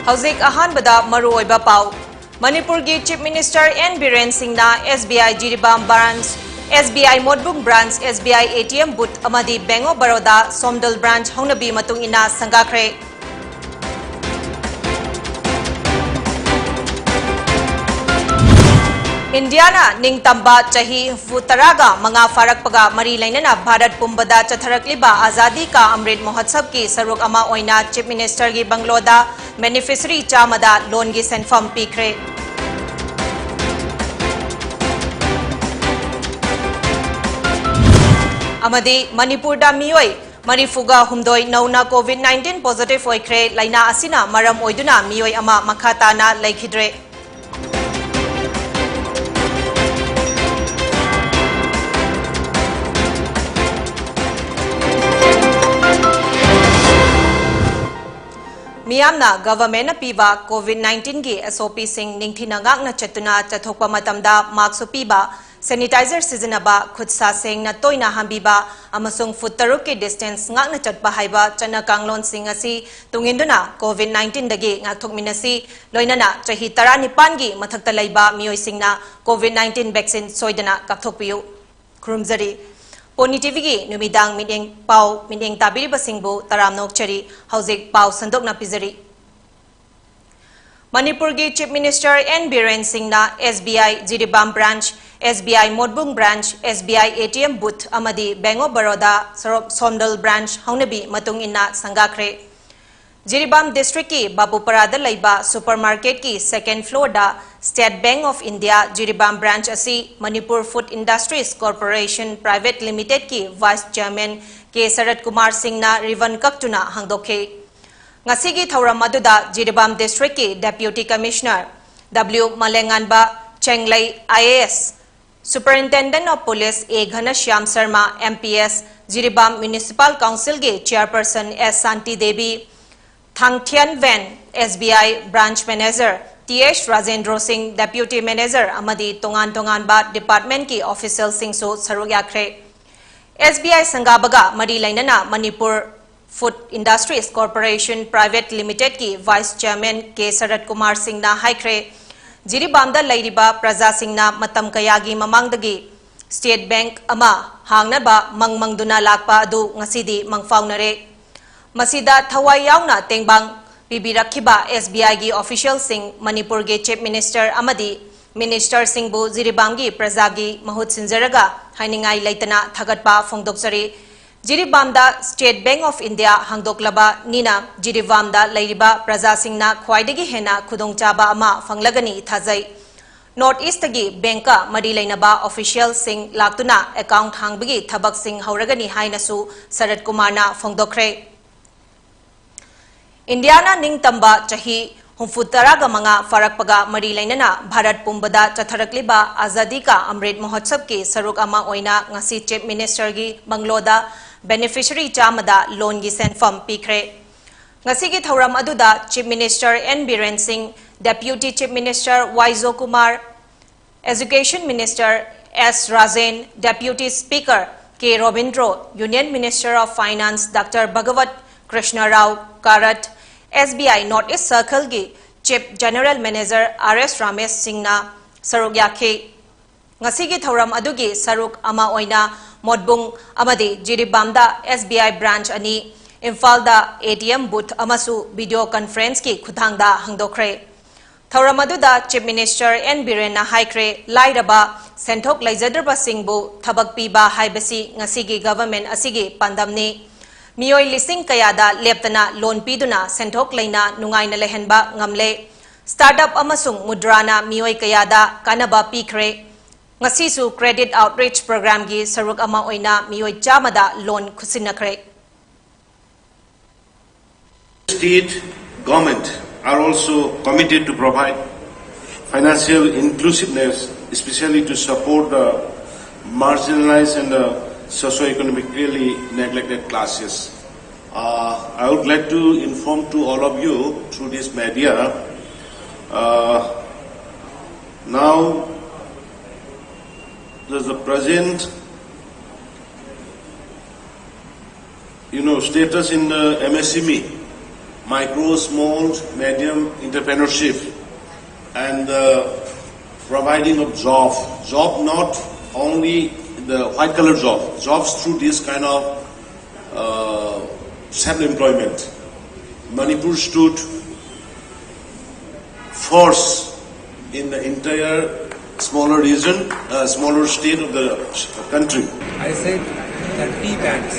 Hauzik ahanbada maruoiba pau. Manipur ki Chief Minister N. Biren Singh na SBI Jiribam branch, SBI Modbung branch, SBI ATM booth amadi Bank of Baroda Somdal branch hongnabi matung ina sangakre. Indiana ning tamba chahi futaraga mga farakpaga mari lainana Bharat pumbada chatharakliba Azadi ka Amrit Mahotsav ki saruk ama oina Chief Minister gi Bangloda beneficiary chamada loan gi senfam pikre. Amadi Manipur da miyoi Marifuga humdoi nauna COVID-19 positive oikre laina asina maram oiduna miyoi ama makata na laikhidre. Miyamna government na piba COVID-19 gi SOP sing ningthina ngakna chetuna chathokpa matamda mask piba sanitizer sizinaba khutsa sing na toina hambiba amasung foot taruk ki distance ngakna chatpa haiba chana kanglon sing asi tunginduna COVID-19 dagi ngakthokminasi loinana chahi 19 gi mathakta laiba miyoi singna COVID-19 vaccine soidana kapthokpiu khurumjari PONYTV ki numidang mideng tabiri basingbu taramnok chari hauzik pau sandok na pizari. Manipur ki Chief Minister N. Biren Singh na SBI Jiribam branch, SBI Modbung branch, SBI ATM booth amadi Bank of Baroda Somdal branch hongnabi matung ina sangakre. Jiribam district ki Babuparada laiba supermarket ki second floor da State Bank of India Jiribam branch asi Manipur Food Industries Corporation Private Limited ki Vice Chairman K. Sarat Kumar Singh na ribbon kaktuna hangdokhe. Ngasigi thauram aduda Jiribam district ki Deputy Commissioner W. Malenganba Chenglai IAS, Superintendent of Police A. Ghanashyam Sharma MPS, Jiribam Municipal Council ki Chairperson S. Santi Devi, Thangtian Ven SBI Branch Manager T.H. Rajendra Singh Deputy Manager amadi tongan ba Department ki Official Singh so sarugakre. SBI Sangabaga Mari Lainana Manipur Food Industries Corporation Private Limited ki Vice Chairman K. Sarat Kumar Singh na haikre. Jiribamda Lairiba Praja Singh na matam kayagi mamangdagi State Bank ama hangnaba mangmangduna lakpa adu ngasidi mangfaunare. Masida thawai yauna tengbang bibirakhiba SBI gi official sing Manipur ge Chief Minister amadi Minister Singbu Jiribam gi praja gi mahut sinjaraga hainingai leitana thagatpa phongdokjari. Jiribamda State Bank of India hangdoklaba nina Jiribamda leiriba praja singna khwaidagi hena khudongchaba ama fanglagani thajai. North East gi banka mari leinaba official sing laktuna account hangbagi thabak sing hauragani hainasu Sarat Kumarna phongdokre. Indiana ning tamba chahi humfutaraga mga farakpaga mari lainana Bharat pumbada chatharakliba Azadi ka Amrit Mahotsav ki saruk ama oina ngasi Chief Minister gi Bangloda beneficiary chamada loan gi senfam pikre. Ngasi gi thauram aduda Chief Minister N. Biren Singh, Deputy Chief Minister Y. Kumar, Education Minister S. Rajan, Deputy Speaker K. Robindro, Union Minister of Finance Dr. Bhagavat Krishna Rao Karat, SBI North East Circle gi Chief General Manager R.S. Ramesh Singh na saruk yakhe. Ngasigi thauram adugi saruk ama oina Modbung amadi Jiribamda SBI branch ani Imphal ATM booth amasu video conference ki khudangda hangdokre. Thauram aduda Chief Minister N. Biren na haikre lairaba senthok laijadraba singbu thabak piba haibasi ngasigi government asigi pandamni. Miyoi lising kayada leptana loan piduna senthok laina nungaina lehenba ngamle. Startup amasung mudrana miyoi kayada kanaba pikre. Ngasisu credit outreach program gi saruk ama oina miyoi chamada loan khusinakre. State government are also committed to provide financial inclusiveness, especially to support the marginalized and socio-economically neglected classes. I would like to inform to all of you through this media. Now, there's the present, status in the MSME. micro, small, medium entrepreneurship, and providing of job not only the white collar jobs through this kind of self-employment. Manipur stood first in the entire smaller region, smaller state of the country. I said that T banks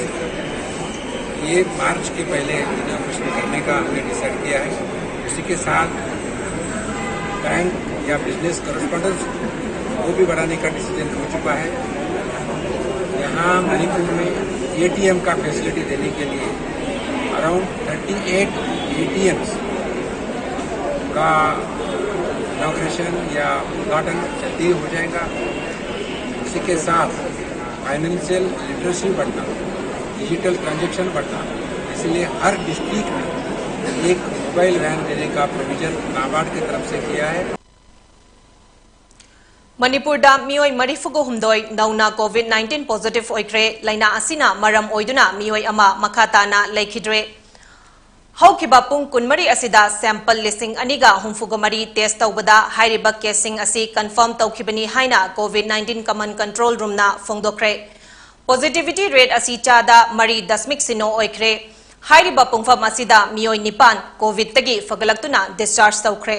ये मार्च के पहले inauguration करने का हमने decide किया है। उसी के साथ बैंक या बिजनेस कॉरेस्पॉन्डेंस वो भी बढ़ाने का डिसीजन हो चुका है। यहाँ मणिपुर में एटीएम का फैसिलिटी देने के लिए अराउंड 38 एटीएम्स का इनॉग्रेशन या उद्घाटन जल्दी हो जाएगा। इसी के साथ फाइनेंशियल लिटरेसी बढ़ना, डिजिटल ट्रांजैक्शन बढ़ना, इसलिए हर डिस्ट्रिक्ट में एक मोबाइल वैन देने का प्रोविजन नाबार्ड की तरफ से किया है। मणिपुर दा मियोय मरीफुगो हुमदोय नौना कोविड-19 पॉजिटिव ओइक्रे लाइना असिना मरम ओइदुना मियोय अमा मखाताना लेखिद्रे हौकिबा पुंग कुनमरी असिदा सैंपल लिसिंग अनिगा हुमफुगो मरी टेस्ट तौबदा हाइरिबा केसिंग असी कंफर्म तौखिबनी हाइना कोविड-19 कमन कंट्रोल रूमना फोंगदोक्रे पॉजिटिविटी रेट असी चादा मरी दशमिक सिनो ओइक्रे हाइरिबा पुंगफम असिदा मियोय निपान कोविड तगी फगलक्तुना डिस्चार्ज तौख्रे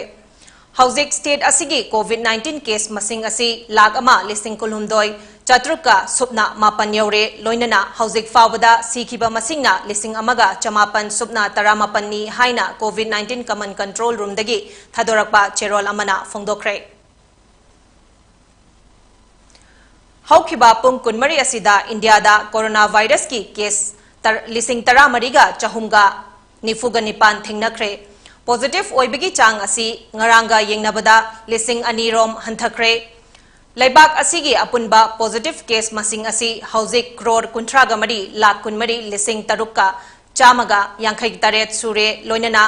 हौजिक स्टेट असिगी कोविड-19 केस मसिंग असी लाख अमा लिसिंग कुलहुमदोय चतुर्का सुपना मापन you're लोइनना हौजिक फावदा सीखिबा मसिंगना लिसिंग अमगा चमापन Supna तरामापन्नी हाइना covid common control room दगी थदोरकपा चेरोल Amna फोंगदोक्रे हौखिबा Pung कुनमरी असिदा इंडियादा corona virus की केस लिसिंग तरामरीगा चहुमगा निफुगा निपान थिंगनख्रे पॉजिटिव ओइबगी चांग असी ngaraanga yengnabada lising anirom hanthakre laibak asigi apunba positive case masing asi hauzik crore kunthraga mari lakh kunmari lising tarukka chamaga yankhai taret sure loinana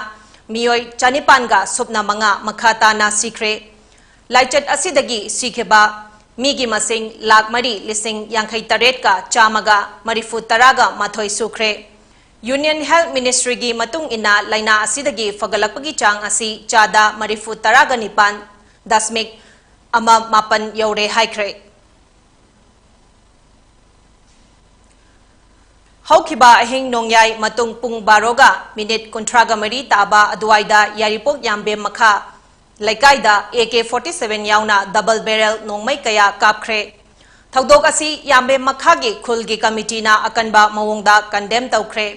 miyoi chanipanga supna manga makhata na sikre laichat asidagi sikheba migi masing lakh mari lising yankhai taret ka chamaga marifu taraga mathoi sukre Union Health Ministry gi matung ina laina asidagi fagalakpagi chang asi chada marifu taraga nipan dasmik ama mapan yaure haikre haukiba ahing nongyai matung pung baroga minute kontraga mari taba aduaida yaripok yambe makha laikaida AK-47 yauna double barrel nongmai kaya kapkhre thaudok asi yambe makha gi khulgi committee na akanba mawongda condemn taukhre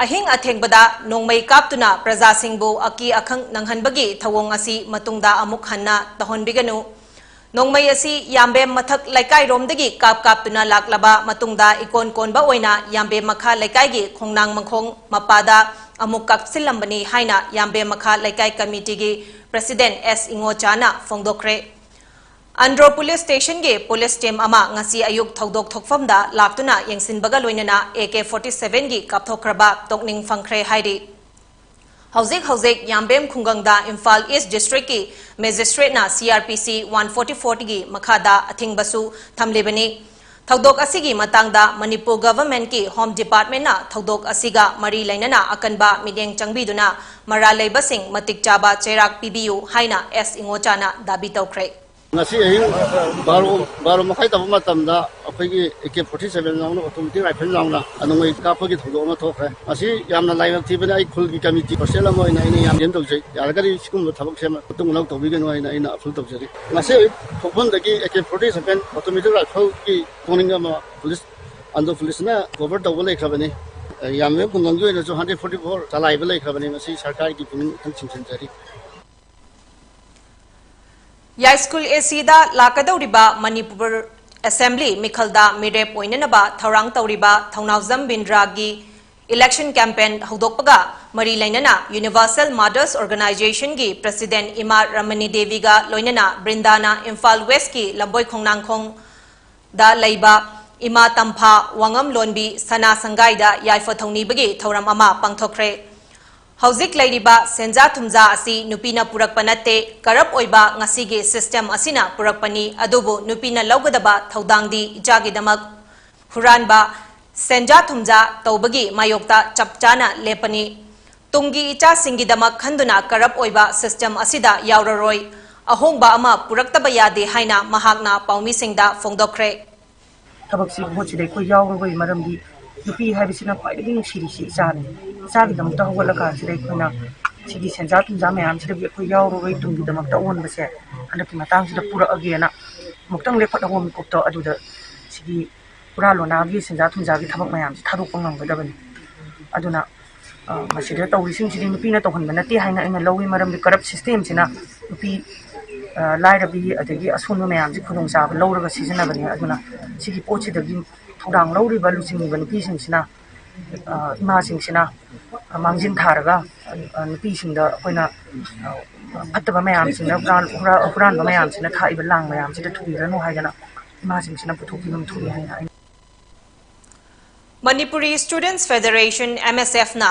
ahing athengbada nongmai kaptuna praja singbu aki akhang nanghanbagi thawong asi matungda amuk hanna tahonbiganu nongmai asi yambe mathak laikai romdagi kaptuna laklaba matungda ikon konba oina yambe makha laikai gi khongnang mangkhong mapada amuk kapsilambani haina yambe makha laikai committee gi president S Ingochana phongdokre Andro Police Station ge police team ama ngasi ayuk thodok thokfamda laktuna yengsinbaga loinana AK-47 gi kapthokraba tokning fangkhre hairi hauzik yambem khungangda Imphal East District ki magistrate na CRPC 144 gi makhada athingbasu thamlebani thodok asigi matangda Manipur government ki home department na thodok asiga mari lainana akanba mideng changbiduna mara leibasing matik chaba cherak PBU haina S Ingochana dabi tawkhre ngasi baro makai ta matamda akhoi AK-47 nauna automatic rifle nauna anongoi ka phagi thodo ma thokre asi yamna laibak thibani ai khul gi committee persela mo ina ina yam jem tawjai yaragari sikum thabak sema tung lok tawbi gano ina ina approve tawjari ngasi thokpon dagi AK-47 automatic rifle ki toninga ma police ando police na cover tawbole khabani yamme kungangjo ina 144 chalai bele khabani ngasi sarkar ki puning thang chimchinjari Ya school ACda lakadoriba Manipur Assembly Mikhalda Mirep oinanaba thaurang tauriba Thaunawzam Bindragi election campaign hodokpaga mari lainana Universal Mothers Organization gi President Ima Ramani Devi ga loinana Brindana Imphal West ki Lamboi Khongnangkhong da leiba Ima Tampha Wangam Lonbi Sana Sangaida Yaifa Thongni bagi thauram ama pangthokre Hauzik lairiba senja thumja asi nupina purakpa natte karap oiba ngasigi system asina purakpani adubu nupina laugadaba thaudangdi ijagi damak huranba senja thumja tawbagi mayokta chapchana lepani Tunggi icha singidamak khanduna karap oiba system asida yauraroi ahongba ama puraktaba yade haina mahakna paumi singda fongdokre. ꯊꯕꯛꯁꯤ ꯚꯣꯠꯁꯤꯗ ꯑꯩꯈꯣꯏ ꯌꯥꯎꯔꯕꯒꯤ ꯃꯔꯝꯗꯤ ꯅꯨꯄꯤ ꯍꯥꯏꯕꯁꯤꯅ ꯈ꯭ꯋꯥꯏꯗꯒꯤ ꯅꯨꯡꯁꯤꯔꯤꯁꯤ ꯏꯆꯥꯅꯤ ꯏꯆꯥꯒꯤꯗꯃꯛꯇ ꯍꯧꯒꯠꯂꯀꯥꯟꯁꯤꯗ ꯑꯩꯈꯣꯏꯅ ꯁꯤꯒꯤ ꯁꯦꯟꯖꯥ ꯊꯨꯝꯖꯥ ꯃꯌꯥꯝꯁꯤꯗꯒꯤ ꯑꯩꯈꯣꯏ ꯌꯥꯎꯔꯕꯒꯤ ꯇꯨꯡꯒꯤꯗꯃꯛꯇ ꯑꯣꯟꯕꯁꯦ ꯍꯟꯗꯛꯀꯤ ꯃꯇꯥꯡꯁꯤꯗ ꯄꯨꯔꯛꯑꯒꯦꯅ ꯑꯃꯨꯛꯇꯪ ꯂꯦꯞꯈꯠꯂꯕ ꯃꯤꯀꯨꯞꯇꯣ ꯑꯗꯨꯗ ꯁꯤꯒꯤ ꯄꯨꯔꯥ ꯂꯣꯅꯥꯒꯤ ꯁꯦꯟꯖꯥ ꯊꯨꯝꯖꯥꯒꯤ ꯊꯕꯛ ꯃꯌꯥꯝꯁꯤ ꯊꯥꯗꯣꯛꯄ ꯉꯝꯒꯗꯕꯅꯤ ꯑꯗꯨꯅ ꯃꯁꯤꯗ ꯇꯧꯔꯤꯁꯤꯡꯁꯤꯗꯤ ꯅꯨꯄꯤꯅ ꯇꯧꯍꯟꯕ ꯅꯠꯇꯦ ꯍꯥꯏꯅ ꯑꯩꯅ ꯂꯧꯏ ꯃꯔꯝꯗꯤ ꯀꯔꯞ ꯁꯤꯁꯇꯦꯝꯁꯤꯅ ꯅꯨꯄꯤ ꯂꯥꯏꯔꯕꯤ ꯑꯗꯒꯤ ꯑꯁꯣꯟꯕ ꯃꯌꯥꯝꯁꯤ ꯈꯨꯗꯣꯡꯆꯥꯕ ꯂꯧꯔꯒ ꯁꯤꯖꯤꯟꯅꯕꯅꯤ ꯑꯗꯨꯅ ꯁꯤꯒꯤ ꯄꯣꯠꯁꯤꯗꯒꯤ ꯊꯧꯗꯥꯡ ꯂꯧꯔꯤꯕ ꯂꯨꯆꯤꯡꯉꯤꯕ ꯅꯨꯄꯤꯁꯤꯡꯁꯤꯅ ꯏꯃꯥꯁꯤꯡꯁꯤꯅ ꯃꯥꯡꯖꯤꯟ ꯊꯥꯔꯒ ꯅꯨꯄꯤꯁꯤꯡꯗ ꯑꯩꯈꯣꯏꯅ ꯐꯠꯇꯕ ꯃꯌꯥꯝꯁꯤꯡꯅ ꯍꯨꯔꯥꯟꯕ ꯃꯌꯥꯝꯁꯤꯅ ꯊꯥꯛꯏꯕ ꯂꯥꯡ ꯃꯌꯥꯝꯁꯤꯗ ꯊꯨꯕꯤꯔꯅꯨ ꯍꯥꯏꯗꯅ ꯏꯃꯥꯁꯤꯡꯁꯤꯅ ꯄꯨꯊꯣꯛꯄꯤꯕ ꯊꯣꯛꯏ ꯍꯥꯏꯅ ꯑꯩꯅ Manipuri Students Federation MSF na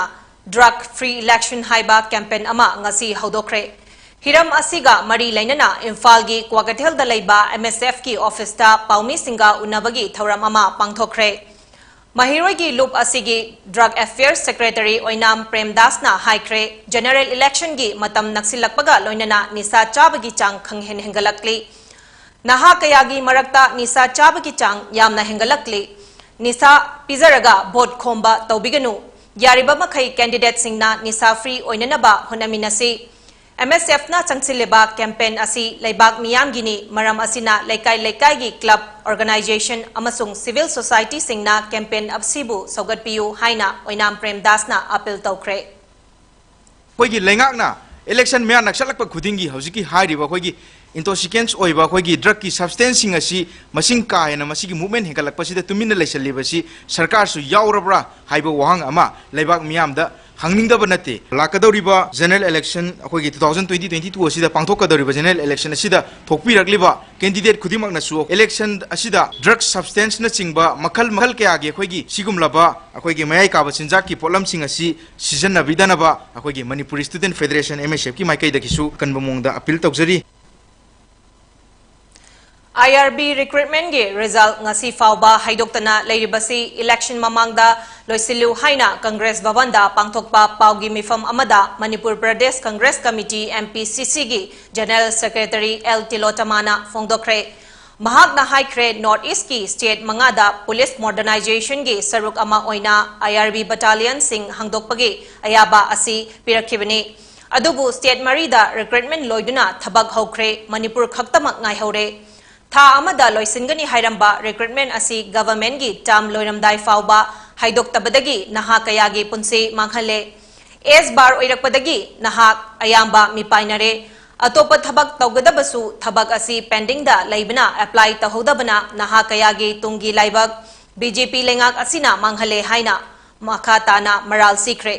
Drug Free Election haiba campaign ama ngasi haudokre. Hiram asiga mari lainana Imphal gi Kwagathel da laiba MSF ki office ta paumi singa unabagi thauram ama pangthokre. Mahiroi gi loop asigi Drug Affairs Secretary Oinam Premdas na haikre General Election gi matam naksilakpaga loinana nisa chabagi chang khanghen hengalakli. Naha kayagi marakta nisa chabagi chang yamna hengalakli. Nisa pizaraga vote khomba taubiganu yariba makai candidate singna nisa free oinanaba honaminasi MSF na changsileba campaign asi laibak miyam gini maram asina laikai gi club organization amasung civil society singna campaign absibu saugatpiyu haina oinam premdas na appeal tawkre koigi lengakna election mea naksalakpa khudingi hojiki hairiba koigi intoxicants oiba koigi drug ki substance sing asi masing ka hena masigi movement hekalakpa sida tumina leisaliba si sarkar su yaurabra haiba wahang ama leibak miyamda hangningdaba nate lakadoriba general election koigi 2022 asida pangthokadoriba general election asida thokpirakliba candidate khudimak na su election asida drug substance na chingba makhal kya ge koigi sigumlaba koigi mayai ka ba chinjak ki polam sing asi season na bidanaba koigi Manipuri Student Federation MSF ki maikai da kisu kanbamongda appeal tawjari IRB recruitment ge result ngasi fauba haidoktana leiribasi election mamangda loisilu haina Congress Bhavanda pangthokpa paugi mifam amada Manipur Pradesh Congress Committee MPCC gi General Secretary L Tilotamana fongdokre mahakna haikre North East ki state mangada police modernization gi saruk ama oina IRB battalion sing hangdokpagi ayaba asi pirakhibani adubu state marida recruitment loiduna thabak hokre Manipur khaktamak ngai hore Tha amada loisingani hairamba recruitment asi government gi term loiramdai fauba haidoktabadagi naha kayagi punsi manghalle S bar oirakpadagi naha ayamba mipainare atopa thabak tawgadabasu thabak asi pending da laibana apply tahodabana naha kayagi tungi laibak BJP lengak asina manghalle haina makhatana maral sikre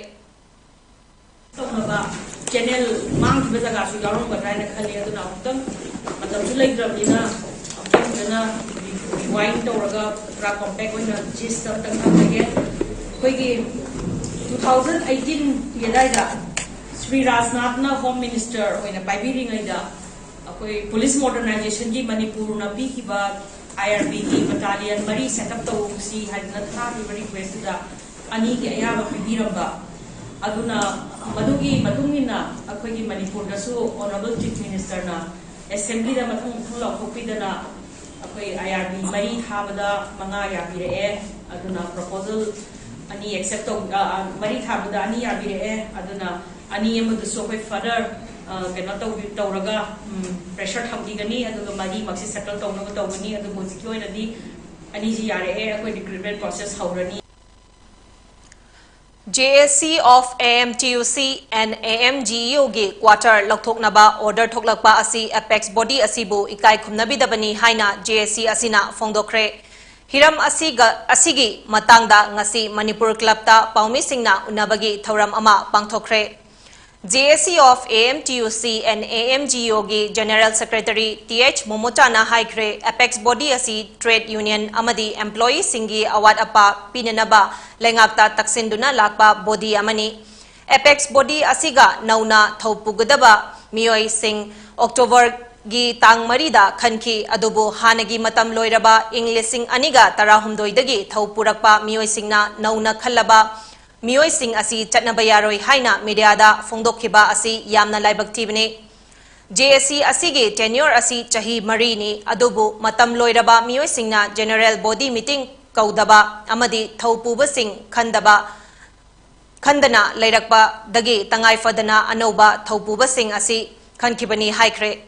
channel mang bezaga su yaron badai na khali aduna uttam matlab julai drabina na rewind tawraga pra compact oina gist tang thangage koigi 2018 yedaida Sri Rajnath na home minister oina paibiring aida akoi police modernization gi Manipur na pi kiba IRB gi battalion mari set up tawsi hadna tha request da ani gi ayaba pibiramba aduna madugi matungina akoi gi Manipur da su honorable chief minister na assembly da mathung thula khopidana akoi IRB mari thabada manga yabire aduna proposal ani accept mari thabada ani yabire aduna ani amadu so koi further kena tawraga pressure thamdigani aduga mari maxi settle tawnaga tawgani adu mojiki oinadi ani ji yare akoi recruitment process haurani JSC of AMTUC and AMGEO gi quarter lokthoknaba order thoklakpa asi apex body asibu ikai khumnabidabani haina JSC asina fongdokre hiram asigi matangda ngasi Manipur club ta paumi singna unabagi thauram ama pangthokre JSC of AMTUC and AMGEO gi General Secretary TH Momotana haikre apex body asi trade union amadi employee singi awat apa pinanaba lengakta taksinduna lakpa body amani apex body asiga nauna thaupugadaba mioi sing October gi tang marida khanki adubu hanagi matam loiraba English sing aniga tarahumdoi dagi thaupurakpa mioi singna nauna khallaba Mioi sing asi chatnaba yaroi haina mediada phongdokhiba asi yamna laibak thibani. JSC asigi tenure asi chahi mari ni adubu matam loiraba mioi singna general body meeting kaudaba amadi thaupuba sing khandana leirakpa dagi tangai fadana anoba thaupuba sing asi khankhibani haikre.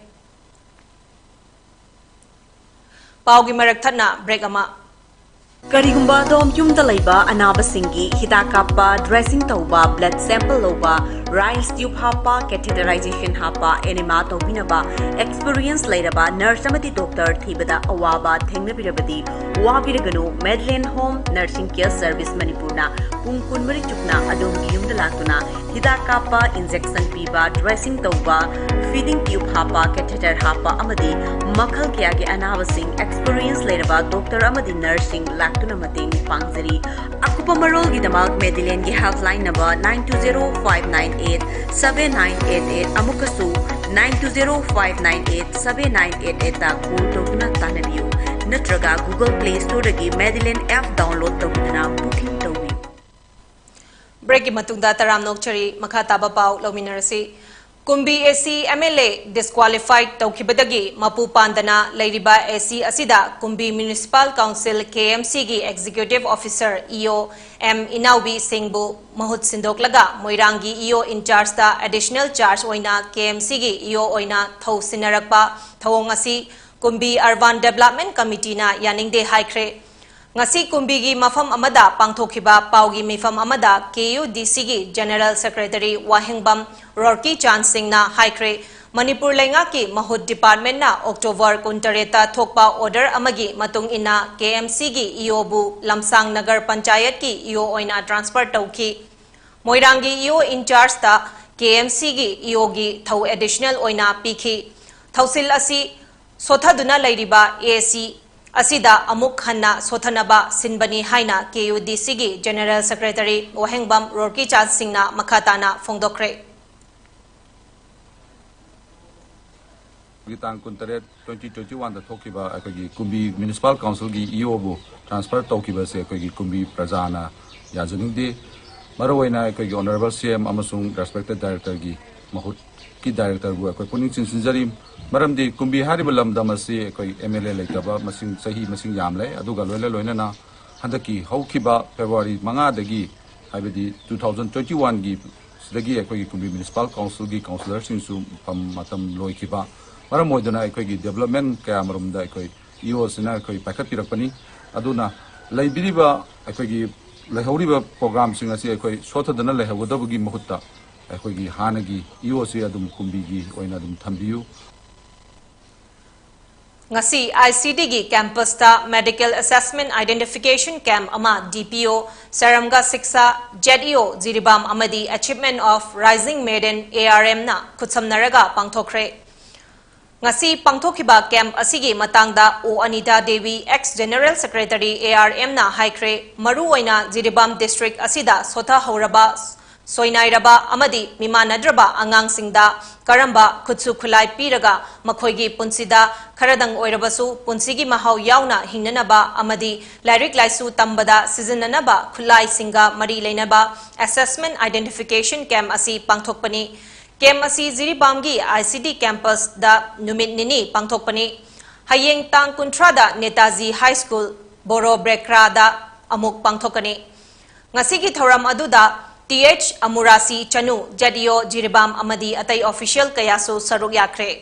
Paugi marak thana break ama. Karigumba dom yumda laiba anaba singi hidakapa dressing tauba blood sample loba rice tube hapa catheterization hapa enema tobinaba experience lairaba nurse amati doctor thibada awaba thengnabirabadi wabiraganu Medlane Home Nursing Care Service Manipurna pung kunmari chukna adom yumda latuna hidakapa injection piba dressing tauba feeding tube hapa catheter hapa amadi makhal kya ge anaba sing experience lairaba doctor amadi nursing tuna mating pangzari akupa marol gi damak Medlane gi helpline number 9205987988 amukasu 9205987988 ta call toguna tanabiu natraga Google Play Store gi Medlane app download toguna booking tobi break gi matungda taram nokchari makha taba pau lominarasi Kumbi AC MLA disqualified Taukibadagi Mapu Pandana Lairiba AC Asida Kumbi Municipal Council KMC gi Executive Officer EO M Inaubi Singbu Mahut Sindok Laga Moirangi EO in charge da additional charge oina KMC gi EO oina Thau Sinarakpa Thawongasi Kumbi Urban Development Committee na Yaningde Haikre Ngasi Kumbi gi mafam amada pangthokhiba paugi mifam amada KUDC gi General Secretary Wahengbam Rorki Chan Singh na haikre Manipur lenga ki Mahut Department na October 28 thokpa order amagi matung ina KMC gi EO bu Lamsang Nagar Panchayat ki EO oina transfer tawki Moirangi EO in charge ta KMC gi EO gi thau additional oina pikhi thausil asi sothaduna lairiba AC Asida amuk hanna sothanaba sinbani haina KUDC gi General Secretary Wahengbam Rorki Chan Singh na makhatana phongdokre Tang Kuntaret 2021 da thokiba akagi Kumbi Municipal Council gi EO bu transfer tokiba se akagi Kumbi Prajana yajuning de maroina akagi Honorable CM amasung respected director gi Mahut ki director bu akoi puning sinjari maramdi Kumbi hariba lamdam ase akoi MLA leitaba masing sahi masing yamle aduga loina na handaki haukiba February 5 dagi habidi 2021 gi sidagi akoi Kumbi Municipal Council gi councillor singsu pam matam loikiba Maram moidana akoi development kaya marumda akoi EO sina akoi pakat pirakpani aduna laibiriba akoi laihoriba program singa si akoi sothadana laihawadabagi mahutta akoi hanagi EO si adum Kumbi gi oina adum thambiu Ngasi ICD gi campus ta medical assessment identification camp ama DPO Saramga Siksa JEO Jiribam amadi achievement of rising maiden ARM na khutsamnaraga pangthokre Ngasi pangthokhiba camp asigi matangda O Anita Devi ex General Secretary ARM na haikre maru oina Jiribam district asida sotha hauraba soinairaba amadi mimanadraba angang singda karamba khutsu khulai piraga makhoigi punsida kharadang oirabasu punsigi mahau yauna hingnanaba amadi lyric laisu tambada seasonanaba khulai singa mari leinaba assessment identification camp asi pangthokpani Camp asi Jiribamgi ICD campus da numit nini pangthokpani hayeng tang kuntra da Netaji High School Boro Brekra da amuk pangthokani ngasigi thoram aduda TH Amurasi Chanu JEO Jiribam amadi atai official kayasu saruk yakre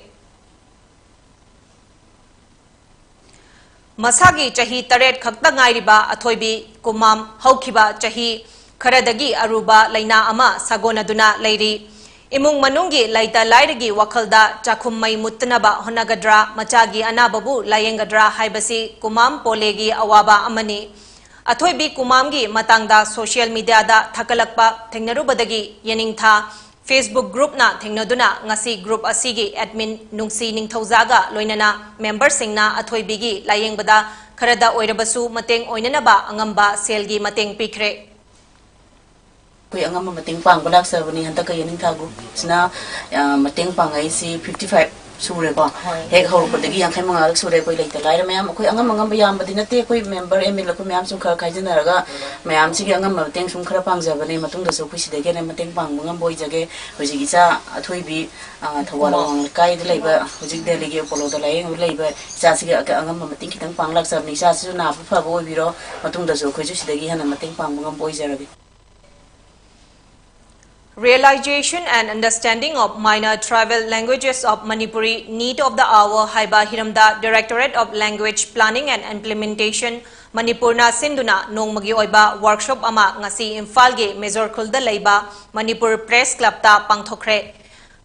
Masagi chahi taret khakta ngairiba athoibi kumam haukhiba chahi kharadagi aruba laina ama sagonaduna leiri Imung manunggi laita lairigi wakalda chakhum mai muttanaba honagadra machagi anababu layengadra haibasi kumam polegi awaba amani athoibi kumamgi matangda social media da thakalakpa thengnarubadagi yeningtha Facebook group na thengnaduna ngasi group asigi admin nungsi ningthaujaga loinana member singna athoibigi layengbada kharada oirabasu mateng oinanaba angamba selgi mateng pikre Koi angam mating pang balak sa bani hanta kaya ning thagu sina mating pang ay si 55 सूरे को हेक हौरपदगी यांखै मंगाल सूरे कोई लेते लाइर ma'am कोई अंगम अंगम यामबदि नते कोई member ML को ma'am सुम खर खाइजनरगा ma'am सिगी अंगम मतेंग सुम खर पांगजबने मतुंग दसो कोई सिदेगे ने मतेंग पांगबंगम बोइजगे होजिगी चा अथोइबी थवालोंग काई दे लेबा होजिग देलिगे पोलो द लाइंग लेबा चा सिगी अंगम मतेंग खितंग पांगलाक सबनि चा सु ना फबो ओइबिरो मतुंग दसो खोजु सिदेगी हना मतेंग पांगबंगम बोइजरगे Realization and understanding of minor tribal languages of Manipuri need of the hour haiba hiramda Directorate of Language Planning and Implementation Manipurna Sinduna nongmagi oiba workshop ama ngasi Imphal ge Major Khulda leiba Manipur Press Club ta pangthokre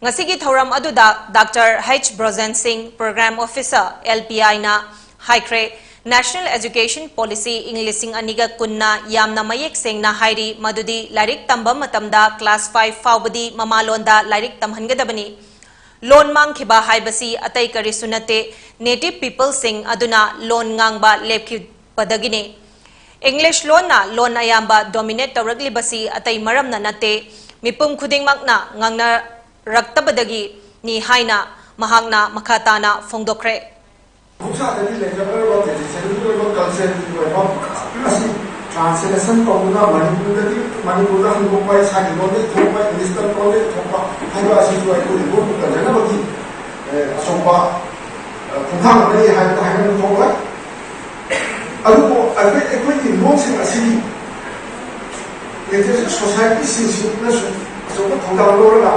ngasi gi thoram aduda Dr. H Brozen Singh Program Officer LPI na haikre National Education Policy Englishing aniga kunna yamna mayek sengna hairi madudi lairik tamba matamda class 5 faubadi mamalonda lairik tamhangadabani loan mangkhiba haibasi atai kari sunate native people sing aduna loan ngangba lepki padagine English loan na loan ayamba dominate tawragli basi atai maramna nate mipum khudingmakna ngangna raktabadagi ni haina mahakna makhatana phongdokre translation tonguna Manipur da hangok pai sagi lone thongpa English da lone thongpa haiba asi tuai ko report ka jana bagi asomba phunthang mari haida haida thongpa adu ko ade ekoi ki long sing asi ete society si na so ko thongda lo la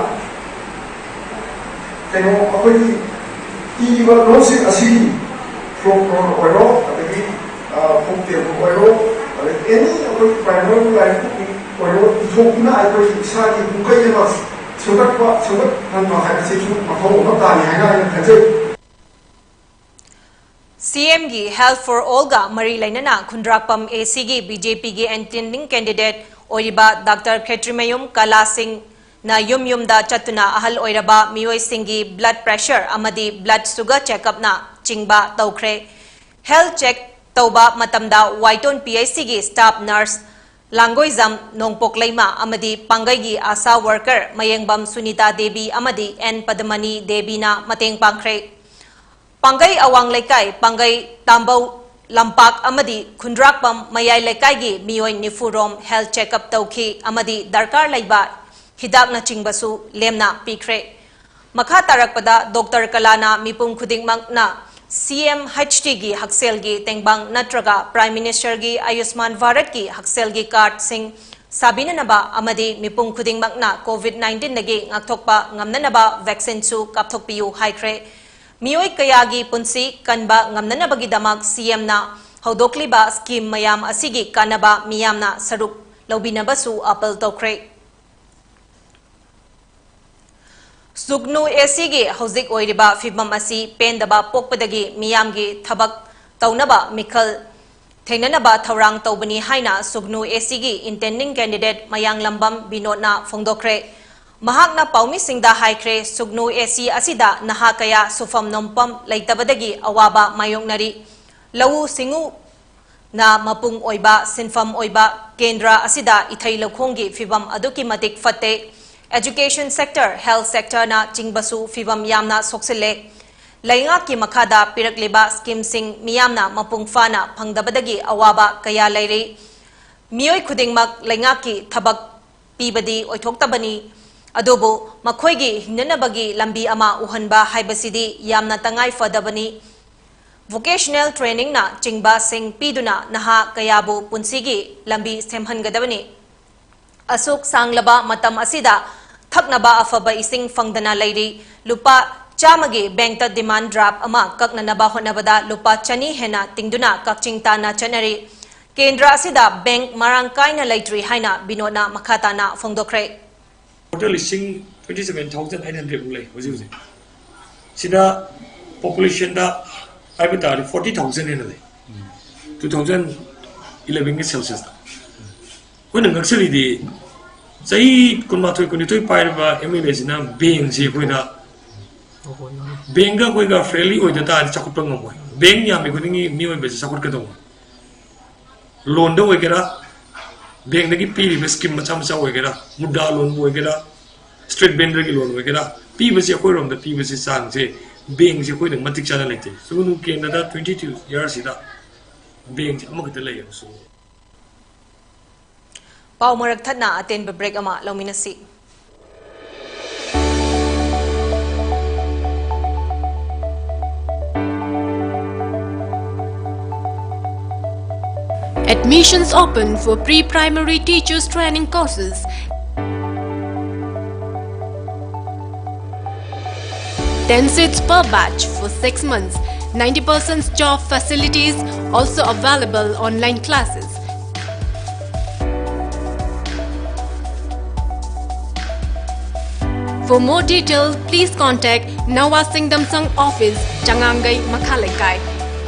teno akoi ki ba long sing asi folklore oiro adagi folk tale oiro any akoi primary life oiro ithokna akoi isagi bukai ema sobat han ma ha se chu ma tho ma ta ni haina khaje CM gi Health for All ga mari lainana khundrakpam AC gi BJP gi attending candidate oiba Dr. Khetrimayum Kala Singh na yum da chatuna ahal oiraba mioi singi blood pressure amadi blood sugar checkup na chingba tawkhre health check tawba matamda Waiton PIC gi staff nurse Langoizam Nongpok Leima amadi Pangai gi asa worker Mayengbam Sunita Devi amadi N Padmani Devi na mateng pangkhre Pangai awang laikai Pangai Tambau Lampak amadi Khundrakpam Mayai laikai gi mioi nifurom health checkup tawki amadi darkar laiba hidak na chingbasu lemna pikre makha tarakpada Dr. Kalana mipum khudingmak na CMHT gi haksel gi tengbang natraga Prime Minister gi Ayushman Bharat gi haksel gi card sing sabina naba amadi mipum khudingmak na COVID-19 nagi ngakthokpa ngamnanaba vaccine su kapthokpiu haikre mioi kaya gi punsi kanba ngamnanabagi damak CM na hodokliba scheme mayam asigi kanaba miyamna saruk lobinabasu apel tokre Sugnu AC gi hauzik oiriba fibam asi pendaba pokpadagi miyamgi thabak taunaba mikhal thenanaba thaurang tawbani haina Sugnu AC gi intending candidate mayang lambam binodna phongdokre mahakna paumi singda haikre Sugnu AC asida naha kaya sufam nompam leitabadagi awaba mayongnari lawu singu na mapung oiba sinfam oiba kendra asida ithai lokhongi fibam aduki matik fatte Education sector, health sector na chingbasu fibam yamna soksile. Lainga ki makada pirakleba scheme sing miyamna mapungfana pangdabadagi awaba kaya lairi. Miyoy khudingmak lainga ki thabak pibadi oithoktabani. Adobo makhoygi hinanabagi lambi ama uhanba haibasidi yamna tangai fadabani. Vocational training na chingba sing piduna naha kayabu punsigi lambi semhangadabani. Asuk sanglaba matam asida thaknaba afaba ising fangdana lairi lupa chamagi bank ta demand draft ama kaknanaba honabada lupa chani hena tingduna kakchingta na chanari kendra asida bank marangkai na laitri haina binona makhata na phongdokre total listing 27800 lay hoji sida population da aibata 40000 hena lay 2011 ke census da when actually the say kunmatoi kunitoi pairba MLA sina bank si koina bank ga koiga fairly oida ta chakut pangam bank ya me kuningi mi oi be chakut ka dong loan da oigera bank dagi piri be scheme macha macha oigera mudda loan oigera street vendor gi loan oigera pi be si koi rom da pi be si sang se beng je koi matik chana lete sunu Canada 22 years ida beng amakata lay so Pau marak thadna aten break ama lominasi. Admissions open for pre-primary teachers training courses. 10 seats per batch for 6 months. 90% job facilities, also available online classes. For more details, please contact Nawa Singdamsang office, Changangai, Makhalekai.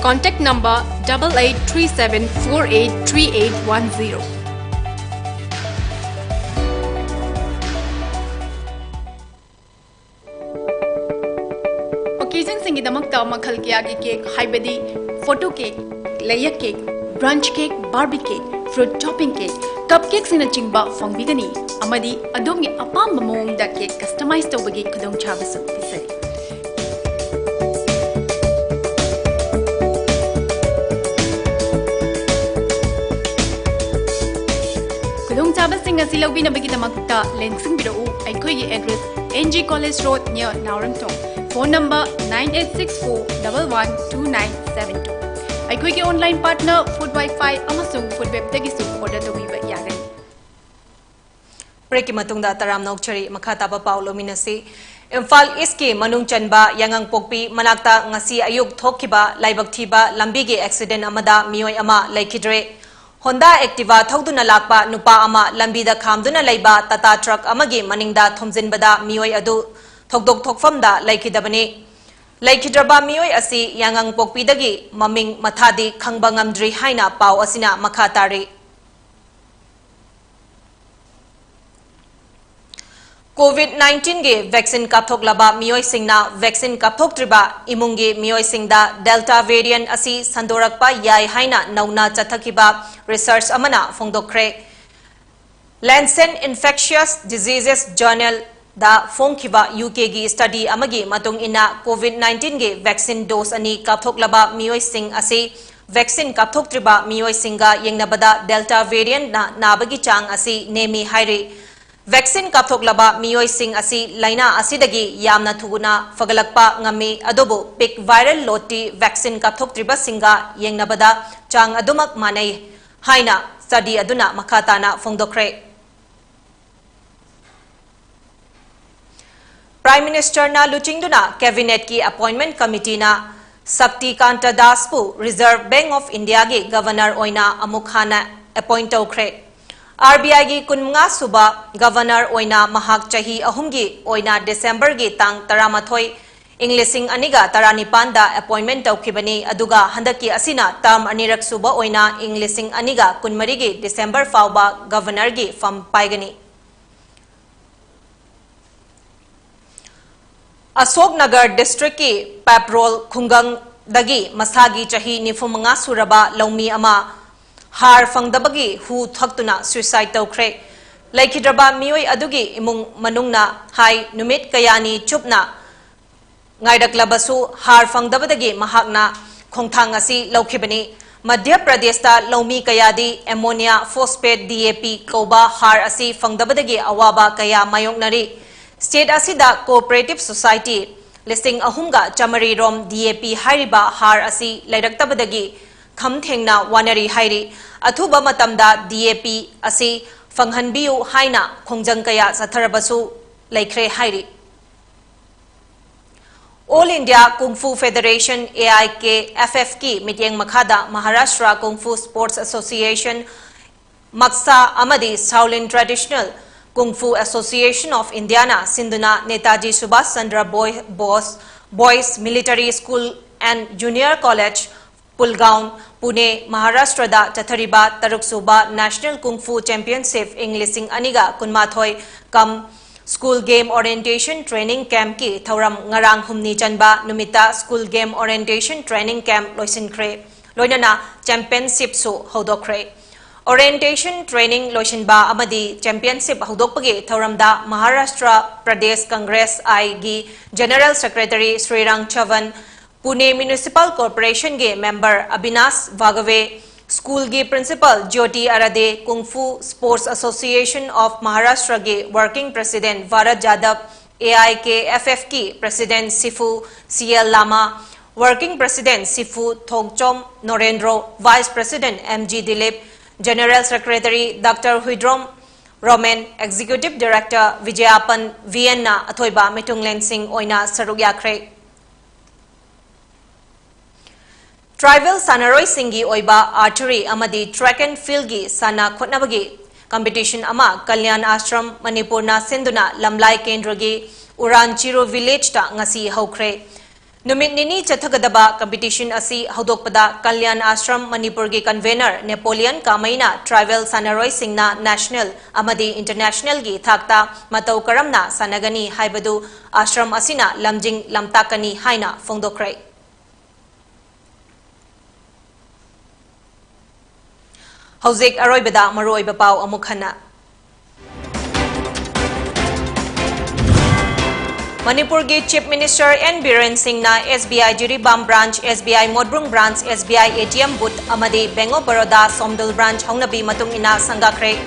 Contact number 8837483810. Occasion singidamakta makhal kya gi cake haibadi photo cake, layer cake, brunch cake, barbie cake, fruit topping cake, cupcake sina chingba fangbigani amadi adomgi apamba mawongda cake customize tawbagi khudongchaba su pisari. Khudongchaba asi lawbinabagi damakta lengsing bidau aikhoigi address NG College Road near Naurangtong. Phone number 9864112972. Aikhoigi online partner food wifi amasung food web dagisu order tawbiba yagani. Break matungda taram nokchari makhataba paulo minasi Imphal East ki manung chanba yangang pokpi manakta ngasi ayuk thokkiba laibak thiba lambi gi accident amada mioi ama laikidre Honda Activa thoduna lakpa nupa ama lambi da khamduna laiba Tata truck amagi maningda thomjinbada mioi adu thokdok thokfamda laikidabani laikidraba mioi asi yangang pokpi dagi maming mathadi khangba ngamdri haina pau asina makhatari COVID-19 ge vaccine kapthok laba mioi singna vaccine kapthok triba imungi mioi singda Delta variant asi sandorakpa yai haina nauna chathakiba research amana phongdokre Lancet Infectious Diseases Journal da phongkiba UK gi study amagi matung ina COVID-19 ge vaccine dose ani kapthok laba mioi sing asi vaccine kapthok triba mioi singa yengnabada Delta variant na nabagi chang asi nemi hairi Vaccine kapthok laba mioi sing asi laina asidagi yamna thuguna fagalakpa ngami adobo pic viral loti vaccine kapthok triba singa yengnabada chang adumak manai haina study aduna makhatana phongdokre Prime Minister na luchingduna cabinet ki appointment committee na Sakti Kanta Daspu Reserve Bank of India gi governor oina amukhana appoint tokre RBI gi kunmnga suba governor oina mahak chahi ahumgi oina December gi tang 13 Englishing aniga 19 da appointment tawkhibani aduga handaki asina term anirak suba oina Englishing aniga kunmari gi December fawba governor gi fam paigani Ashok Nagar district ki Paprol Khungang dagi masagi chahi 95 suraba laumi ama har fangdabagi hu thaktuna suicide tawkhre laikhidraba mioi adugi imung manungna hai numit kayani chupna ngaidaklabasu har fangdabadagi mahakna khongthang asi laukhibani Madhya Pradesh ta laumi kayadi ammonia phosphate DAP koba har asi fangdabadagi awaba kaya mayongnari state asida cooperative society listing ahumga chamari rom DAP hairiba har asi lairaktabadagi khamthengna wanari hairi athuba matamda DAP asi fanghanbiu haina khongjang kaya satharabasu laikhre hairi All India Kung Fu Federation AIK FFK mityeng makhada Maharashtra Kung Fu Sports Association Maksa amadi Shaolin Traditional Kung Fu Association of Indiana Sinduna Netaji Subhash Chandra Boys Military School and Junior College Pulgaon, Pune, Maharashtra da Chathariba Taruk Suba National Kung Fu Championship Englishing Aniga Kunmathoi Kam School Game Orientation Training Camp ki Thauram Ngarang Humni Chanba Numita School Game Orientation Training Camp Loisinkhre Loinana Championship su Hodokre Orientation training loishinba amadi championship hudokpagi thoramda Maharashtra Pradesh Congress I gi General Secretary Srirang Chavan, Pune Municipal Corporation ge member Abhinas Vagave, School ge principal Jyoti Arade, Kung Fu Sports Association of Maharashtra ge working president Varat Jadab, AIKFF ki president Sifu CL Lama, working president Sifu Thongchom Norendro, vice president MG Dilip, General Secretary Dr. Huidrom Roman, Executive Director Vijayapan Vienna Athoiba Mitunglen Singh Oina Sarugyakhre. Tribal Sanaroi Singhi Oiba Archery Amadi Track and Field gi Sana Khotnabagi competition ama Kalyan Ashram Manipurna Sinduna Lamlai Kendragi Uran Chiro Village ta ngasi haukhre. Numit nini chathagadaba competition asi haudokpada Kalyan Ashram Manipur gi convener Napoleon Kamaina Tribal Sanaroi Singna National amadi International gi thakta matau karamna sanagani haibadu ashram asina lamjing lamtakani haina fongdokre. Hauzik aroibada maroiba pau amukhana. Manipur ge Chief Minister N. Biren Singh na SBI Jiribam branch, SBI Modbrung branch, SBI ATM booth amadi Bank of Baroda Somdal branch hongnabi matung ina sanggakre.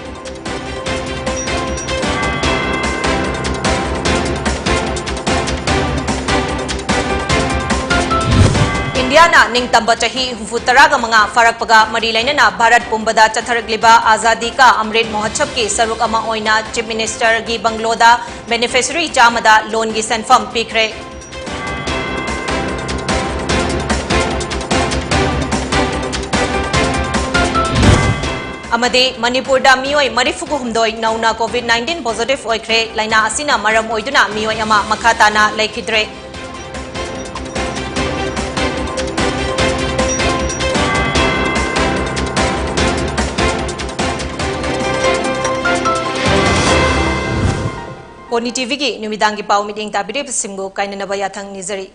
India na ning tamba chahi hufutaraga mga farakpaga marilaina na Bharat Pumbada chatharagliba Azadi ka Amrit Mahotsav ki saruk ama oina Chief Minister gi Bangloda beneficiary chamada loan gi senfam pikre. Amadi Manipur da mioi marifuku humdoi nauna COVID-19 positive oikre laina asina maram oiduna mioi ama makhatana laikidre. PONYTV ki numidangi pau meeting tabiri simgo kainana bayathang nizari.